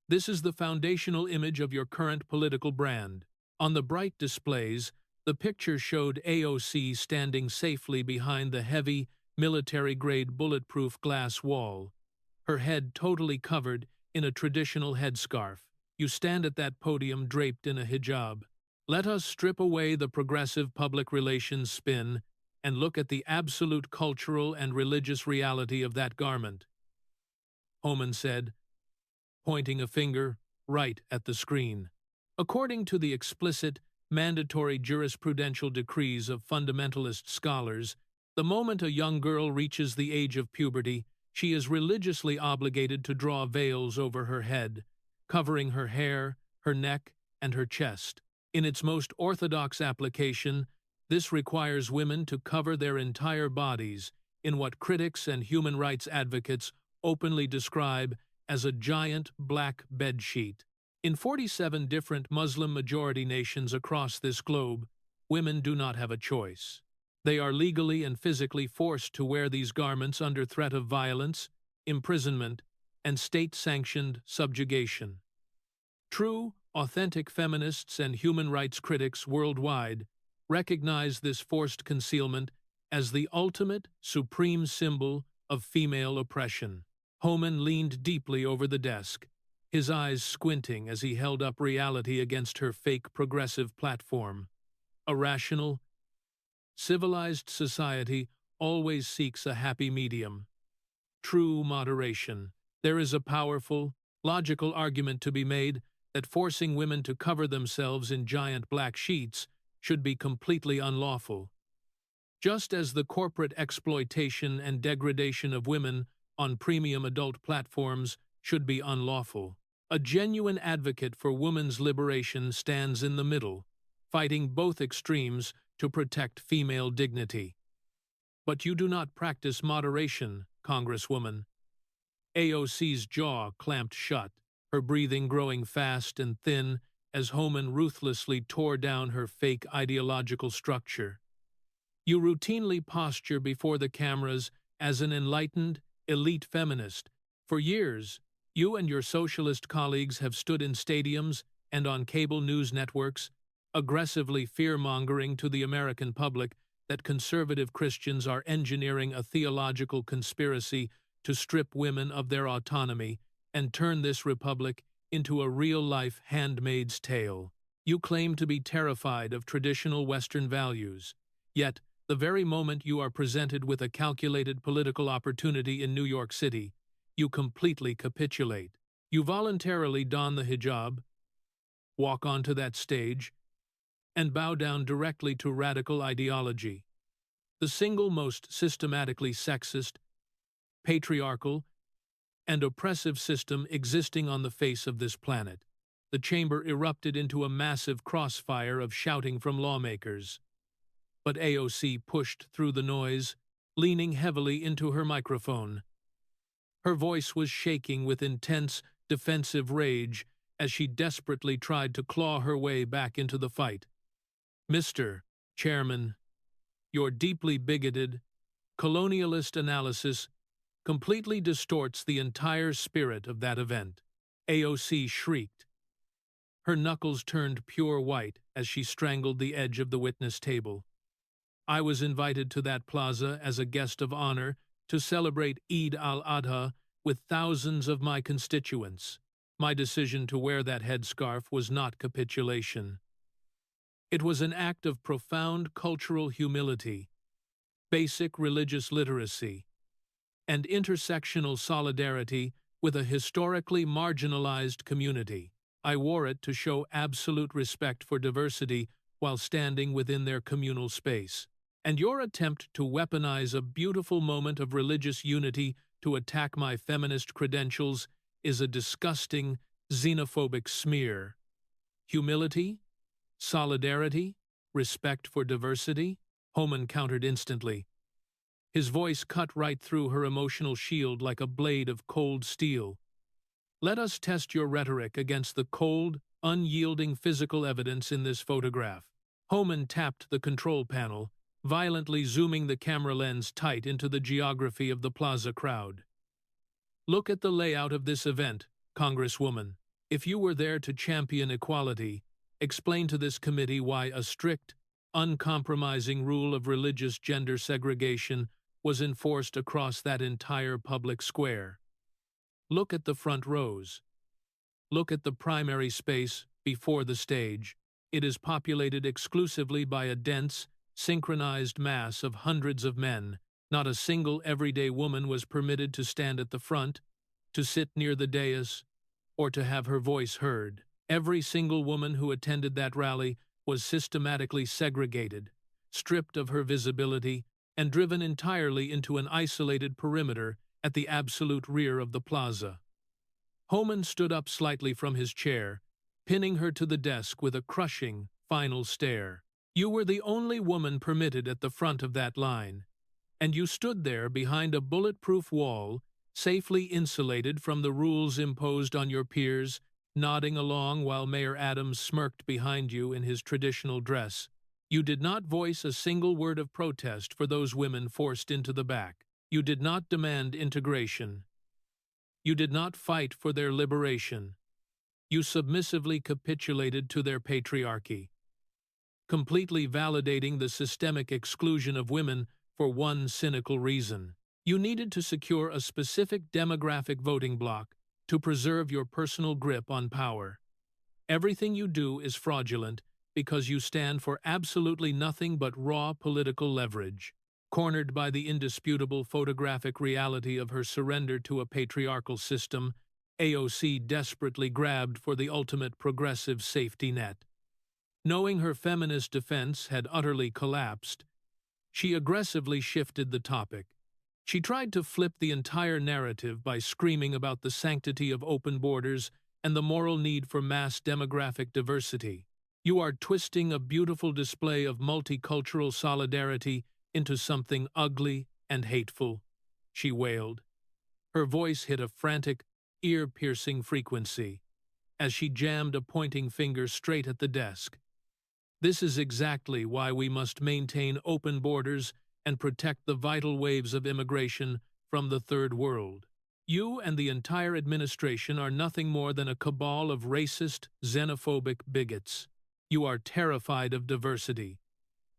Speaker 1: This is the foundational image of your current political brand." On the bright displays, the picture showed AOC standing safely behind the heavy, military-grade bulletproof glass wall, her head totally covered in a traditional headscarf. "You stand at that podium draped in a hijab. Let us strip away the progressive public relations spin and look at the absolute cultural and religious reality of that garment," Homan said, pointing a finger right at the screen. According to the explicit, mandatory jurisprudential decrees of fundamentalist scholars, the moment a young girl reaches the age of puberty, she is religiously obligated to draw veils over her head, covering her hair, her neck, and her chest. In its most orthodox application, this requires women to cover their entire bodies in what critics and human rights advocates openly describe as a giant black bedsheet. In 47 different Muslim-majority nations across this globe, women do not have a choice. They are legally and physically forced to wear these garments under threat of violence, imprisonment, and state-sanctioned subjugation. True, authentic feminists and human rights critics worldwide recognize this forced concealment as the ultimate, supreme symbol of female oppression. Homan leaned deeply over the desk, his eyes squinting as he held up reality against her fake progressive platform. A rational, civilized society always seeks a happy medium. True moderation. There is a powerful, logical argument to be made that forcing women to cover themselves in giant black sheets should be completely unlawful. Just as the corporate exploitation and degradation of women on premium adult platforms should be unlawful. A genuine advocate for women's liberation stands in the middle, fighting both extremes to protect female dignity. But you do not practice moderation, Congresswoman. AOC's jaw clamped shut, her breathing growing fast and thin as Homan ruthlessly tore down her fake ideological structure. You routinely posture before the cameras as an enlightened, elite feminist. For years, you and your socialist colleagues have stood in stadiums and on cable news networks, aggressively fear-mongering to the American public that conservative Christians are engineering a theological conspiracy to strip women of their autonomy and turn this republic into a real-life Handmaid's Tale. You claim to be terrified of traditional Western values, yet the very moment you are presented with a calculated political opportunity in New York City, you completely capitulate. You voluntarily don the hijab, walk onto that stage, and bow down directly to radical ideology. The single most systematically sexist, patriarchal, and oppressive system existing on the face of this planet. The chamber erupted into a massive crossfire of shouting from lawmakers. But AOC pushed through the noise, leaning heavily into her microphone. Her voice was shaking with intense, defensive rage as she desperately tried to claw her way back into the fight. Mr. Chairman, your deeply bigoted, colonialist analysis completely distorts the entire spirit of that event. AOC shrieked. Her knuckles turned pure white as she strangled the edge of the witness table. I was invited to that plaza as a guest of honor to celebrate Eid al-Adha with thousands of my constituents. My decision to wear that headscarf was not capitulation. It was an act of profound cultural humility, basic religious literacy, and intersectional solidarity with a historically marginalized community. I wore it to show absolute respect for diversity while standing within their communal space. And your attempt to weaponize a beautiful moment of religious unity to attack my feminist credentials is a disgusting, xenophobic smear. Humility? Solidarity? Respect for diversity? Homan countered instantly. His voice cut right through her emotional shield like a blade of cold steel. Let us test your rhetoric against the cold, unyielding physical evidence in this photograph. Homan tapped the control panel, violently zooming the camera lens tight into the geography of the plaza crowd. Look at the layout of this event, Congresswoman. If you were there to champion equality, explain to this committee why a strict, uncompromising rule of religious gender segregation was enforced across that entire public square. Look at the front rows. Look at the primary space before the stage. It is populated exclusively by a dense, synchronized mass of hundreds of men. Not a single everyday woman was permitted to stand at the front, to sit near the dais, or to have her voice heard. Every single woman who attended that rally was systematically segregated, stripped of her visibility, and driven entirely into an isolated perimeter at the absolute rear of the plaza. Homan stood up slightly from his chair, pinning her to the desk with a crushing, final stare. You were the only woman permitted at the front of that line, and you stood there behind a bulletproof wall, safely insulated from the rules imposed on your peers, nodding along while Mayor Adams smirked behind you in his traditional dress. You did not voice a single word of protest for those women forced into the back. You did not demand integration. You did not fight for their liberation. You submissively capitulated to their patriarchy, completely validating the systemic exclusion of women for one cynical reason. You needed to secure a specific demographic voting bloc to preserve your personal grip on power. Everything you do is fraudulent because you stand for absolutely nothing but raw political leverage. Cornered by the indisputable photographic reality of her surrender to a patriarchal system, AOC desperately grabbed for the ultimate progressive safety net. Knowing her feminist defense had utterly collapsed, she aggressively shifted the topic. She tried to flip the entire narrative by screaming about the sanctity of open borders and the moral need for mass demographic diversity. You are twisting a beautiful display of multicultural solidarity into something ugly and hateful, she wailed. Her voice hit a frantic, ear-piercing frequency as she jammed a pointing finger straight at the desk. This is exactly why we must maintain open borders and protect the vital waves of immigration from the Third World. You and the entire administration are nothing more than a cabal of racist, xenophobic bigots. You are terrified of diversity,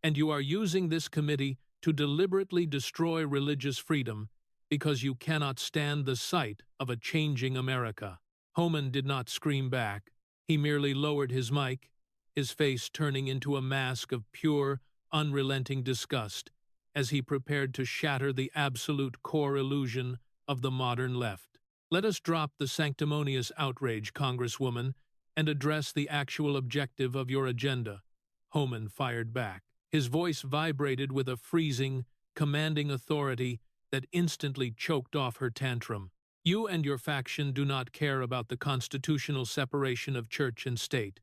Speaker 1: and you are using this committee to deliberately destroy religious freedom because you cannot stand the sight of a changing America. Homan did not scream back. He merely lowered his mic, his face turning into a mask of pure, unrelenting disgust as he prepared to shatter the absolute core illusion of the modern left. Let us drop the sanctimonious outrage, Congresswoman, and address the actual objective of your agenda, Homan fired back. His voice vibrated with a freezing, commanding authority that instantly choked off her tantrum. You and your faction do not care about the constitutional separation of church and state.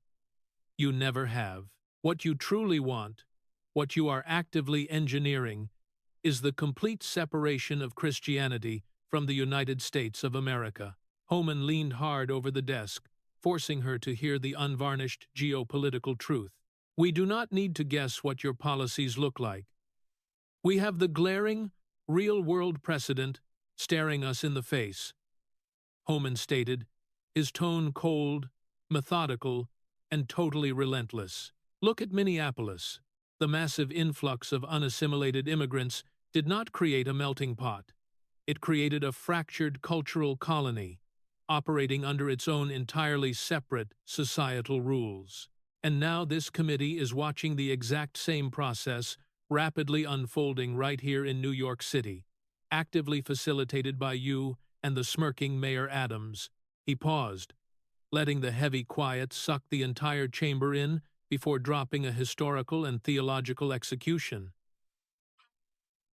Speaker 1: You never have. What you truly want, what you are actively engineering, is the complete separation of Christianity from the United States of America. Homan leaned hard over the desk, forcing her to hear the unvarnished geopolitical truth. We do not need to guess what your policies look like. We have the glaring, real-world precedent staring us in the face, Homan stated, his tone cold, methodical, and totally relentless. Look at Minneapolis. The massive influx of unassimilated immigrants did not create a melting pot. It created a fractured cultural colony, operating under its own entirely separate societal rules. And now this committee is watching the exact same process rapidly unfolding right here in New York City, actively facilitated by you and the smirking Mayor Adams. He paused, letting the heavy quiet suck the entire chamber in before dropping a historical and theological execution.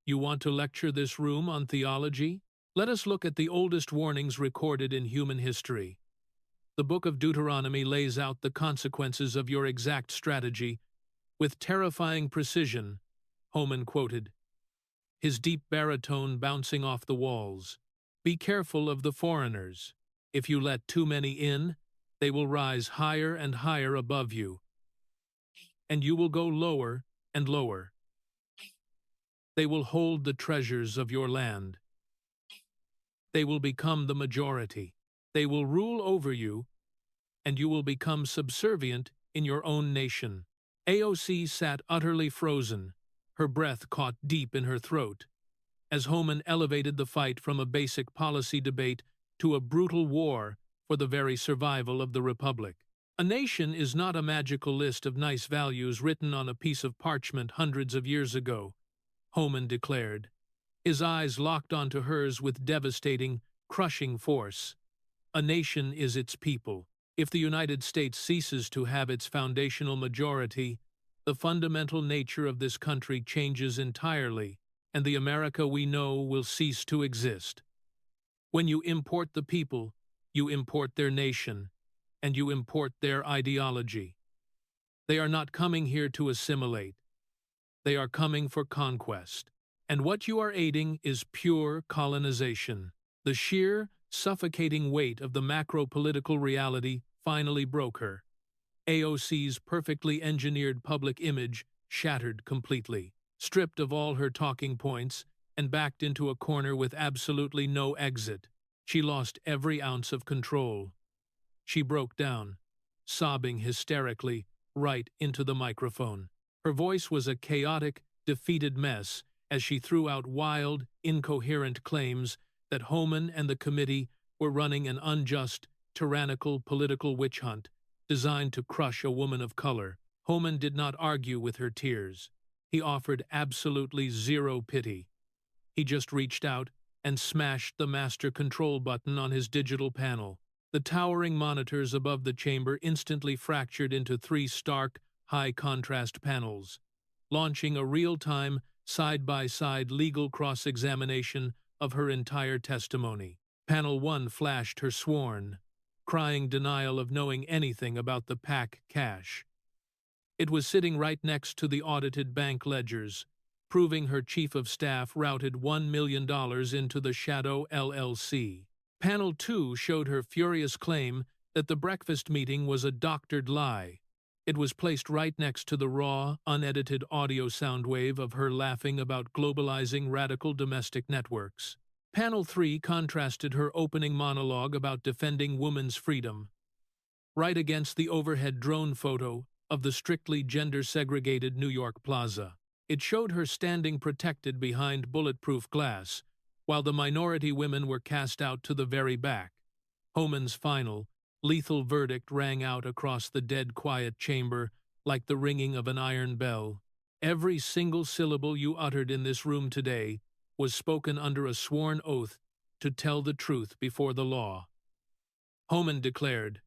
Speaker 1: You want to lecture this room on theology? Let us look at the oldest warnings recorded in human history. The book of Deuteronomy lays out the consequences of your exact strategy with terrifying precision, Homan quoted, his deep baritone bouncing off the walls. Be careful of the foreigners. If you let too many in, they will rise higher and higher above you, and you will go lower and lower. They will hold the treasures of your land. They will become the majority. They will rule over you, and you will become subservient in your own nation. AOC sat utterly frozen, her breath caught deep in her throat, as Homan elevated the fight from a basic policy debate to a brutal war for the very survival of the Republic. A nation is not a magical list of nice values written on a piece of parchment hundreds of years ago, Homan declared, his eyes locked onto hers with devastating, crushing force. A nation is its people. If the United States ceases to have its foundational majority, the fundamental nature of this country changes entirely, and the America we know will cease to exist. When you import the people, you import their nation, and you import their ideology. They are not coming here to assimilate. They are coming for conquest. And what you are aiding is pure colonization. The sheer, suffocating weight of the macro-political reality finally broke her. AOC's perfectly engineered public image shattered completely. Stripped of all her talking points and backed into a corner with absolutely no exit, she lost every ounce of control. She broke down, sobbing hysterically right into the microphone. Her voice was a chaotic, defeated mess as she threw out wild, incoherent claims that Homan and the committee were running an unjust, tyrannical political witch hunt designed to crush a woman of color. Homan did not argue with her tears. He offered absolutely zero pity. He just reached out and smashed the master control button on his digital panel. The towering monitors above the chamber instantly fractured into 3 stark, high-contrast panels, launching a real-time, side-by-side legal cross-examination of her entire testimony. Panel 1 flashed her sworn, crying denial of knowing anything about the PAC cash. It was sitting right next to the audited bank ledgers, proving her chief of staff routed $1 million into the Shadow LLC. Panel 2 showed her furious claim that the breakfast meeting was a doctored lie. It was placed right next to the raw, unedited audio sound wave of her laughing about globalizing radical domestic networks. Panel 3 contrasted her opening monologue about defending women's freedom, right against the overhead drone photo of the strictly gender-segregated New York Plaza. It showed her standing protected behind bulletproof glass, while the minority women were cast out to the very back. Homan's final, lethal verdict rang out across the dead-quiet chamber like the ringing of an iron bell. Every single syllable you uttered in this room today was spoken under a sworn oath to tell the truth before the law. Homan declared,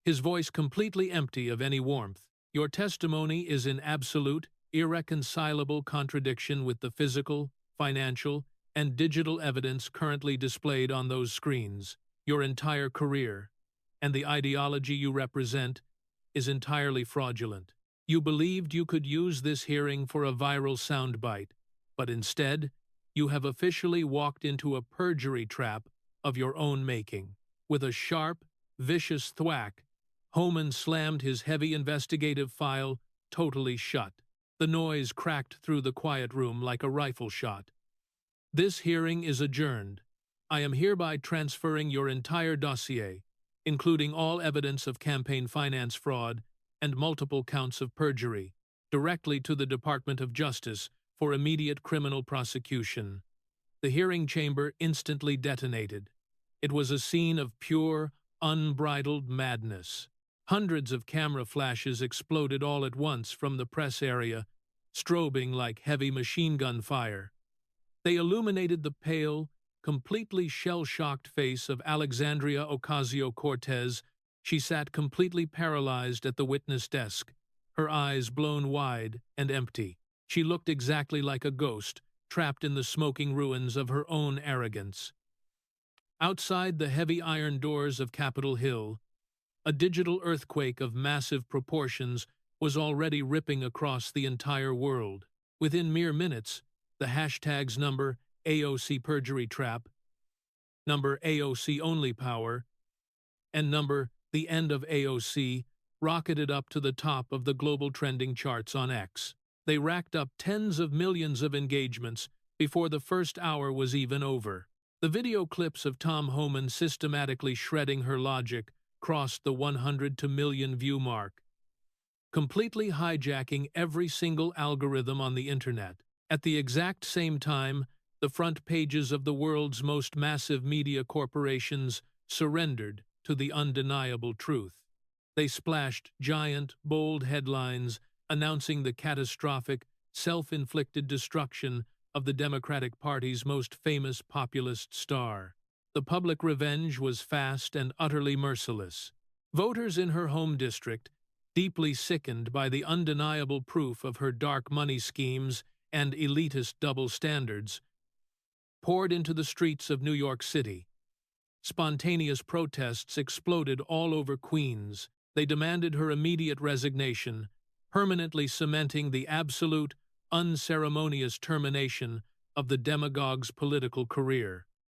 Speaker 1: his voice completely empty of any warmth. Your testimony is in absolute, irreconcilable contradiction with the physical, financial, and digital evidence currently displayed on those screens. Your entire career, and the ideology you represent, is entirely fraudulent. You believed you could use this hearing for a viral soundbite, but instead, you have officially walked into a perjury trap of your own making. With a sharp, vicious thwack, Homan slammed his heavy investigative file totally shut. The noise cracked through the quiet room like a rifle shot. This hearing is adjourned. I am hereby transferring your entire dossier, including all evidence of campaign finance fraud and multiple counts of perjury, directly to the Department of Justice for immediate criminal prosecution. The hearing chamber instantly detonated. It was a scene of pure, unbridled madness. Hundreds of camera flashes exploded all at once from the press area, strobing like heavy machine gun fire. They illuminated the pale, completely shell-shocked face of Alexandria Ocasio-Cortez. She sat completely paralyzed at the witness desk, her eyes blown wide and empty. She looked exactly like a ghost, trapped in the smoking ruins of her own arrogance. Outside the heavy iron doors of Capitol Hill, a digital earthquake of massive proportions was already ripping across the entire world. Within mere minutes, the hashtags number AOC Perjury Trap, number AOC Only Power, and number The End of AOC rocketed up to the top of the global trending charts on X. They racked up tens of millions of engagements before the first hour was even over. The video clips of Tom Homan systematically shredding her logic crossed the 100 to million view mark, completely hijacking every single algorithm on the internet. At the exact same time, the front pages of the world's most massive media corporations surrendered to the undeniable truth. They splashed giant, bold headlines announcing the catastrophic, self-inflicted destruction of the Democratic Party's most famous populist star. The public revenge was fast and utterly merciless. Voters in her home district, deeply sickened by the undeniable proof of her dark money schemes and elitist double standards, poured into the streets of New York City. Spontaneous protests exploded all over Queens, They demanded her immediate resignation, permanently cementing the absolute, unceremonious termination of the demagogue's political career.